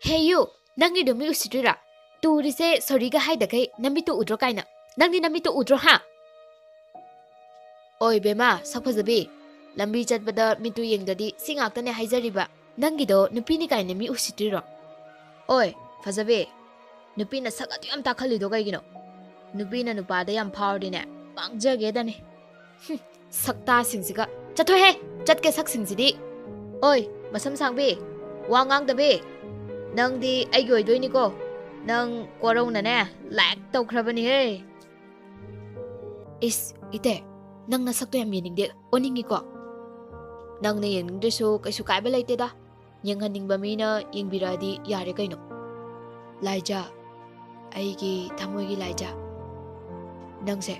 Hey you, nangi do mi usitira. Tu rise sorry ga hai da kai nami tu udro kaina. Nangi nami tu udro ha. Oi bema sakpazabi. Lambi chatbada mi tu yengdadi singakta ne haijariba. Nangi do nupi ni kaina mi usitira. Oi, fazabi. Nupi na sakatu yam takhali do kaigino. Nupi na nupada yam phawdi ne. Pangjage da ne. Sakta singsiga. Chatho he. Chatke sak singsidi. Oi, masam sangbi. Wangang dabi. Nang di ay goy doy ni ko. Nang kwaraw na ne. Lak taw krabani he. Is, ite. Nang nasakto yam yening di. Oningi ko. Nang na yening di so kaisu kaiba laite da. Yang haning ba mi na yung biradi yari kayo no. Laija. Ay gi tamoy gi laija. Nang se.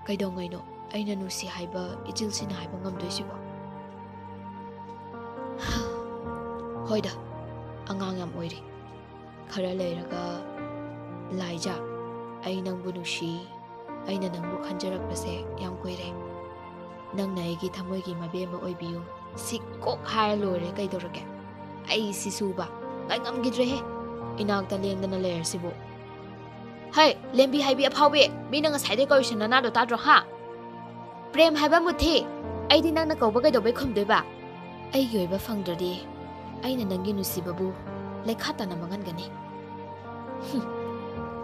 Kay daw ngay no. Ay nanusi haiba. Ijil sina haiba ngamdoy sibo. Hoy da. Angang yam oiri. Khara leiraga laija ai nangbu nushi aina nangbu khanjarakpase yam koire nang na igi thamoi gi mabe ma oibiyu sikok hai lore kai dorake ai sisuba kai ngam gidre he inak ta lengdana ler sibo hai lembi haibi aphawe mi nang sai de koisin na do ta dro ha prem haiba muthi ai di nang na kauba kai do bai khumdoi ba ai gi oiba phangdradi aina nangi nusibabu lekha na mangan gani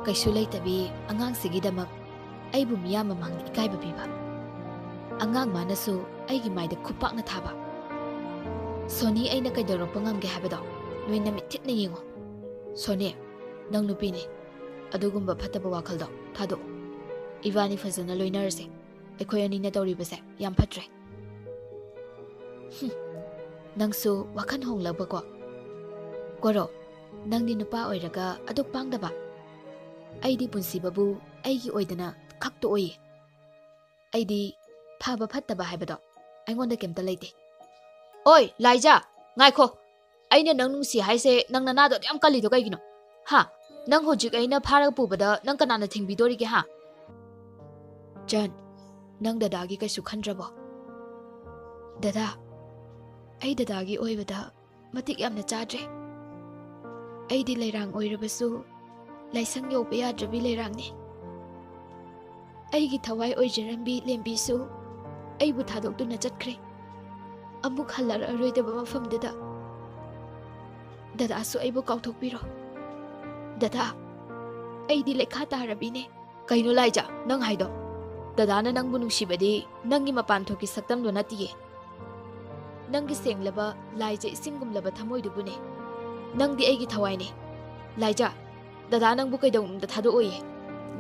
kaisu leitabi angang sigidamak aibu miyam mamang ikai babiba angang manasu aigi maida khupak na thaba soni aina kai dorok pangam ge habado noi na mithit na yengo soni nang nupi ni adugumba phataba wakhaldo thado ivani fazana loinarse ekhoi ani na tori base yam phatre nangsu wakan honglaba ko Koro, nang ni nupa oiraga aduk pangdaba. Aidi punsi babu aigi oidana khakto oye. Aidi phaba phattaba haibado. Aingonda kemta leite. Oi, Laija, ngaikho. Aina nang nungsi haise nang nanado yam kali do kaigino. Ha, nang hojik aina pharaga pubada nang kanana thingbidori ge ha. Jan, nang dadagi kaisu khandrabo. Dada, ai dadagi oibada matik yamna chadre. Aidi leirang oirabasu laisang yoba yadrabi leirangni aigi thawai oijarambi lembisu aibu thadokduna chatkre amuk halar aroidaba mafamdada dada su aibu kauthokpiro dada aidi lekha tarabine kaino laija nang haido dada na nangbu nungsibadi nangi mapan thoki saktam do natiye nangi senglaba laija isingumlaba thamoidubune nang di aigi thawai ne laija dada nang bu kai dong da thado oye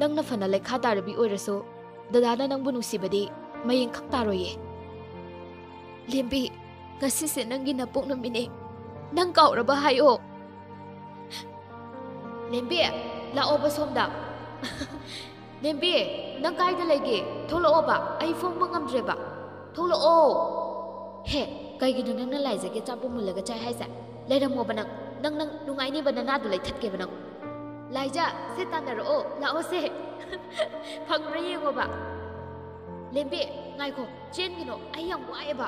nang na fana lekha tarabi oiraso dada na nang bu nusibadi mayeng khak taroye lembi ngasi se nang gi napok na mine nang kauraba hayo lembi la oba somda lembi nang kai da lege tholo oba ai phong mangam dreba tholo o he kai gi nang na laija ge chapu mulaga chai haisa leiramo banang nang nungai ni banana du lai thatke banang laija se tanaro o la o se phang re yengo ba lembe ngai ko chen gino ai yang wa e ba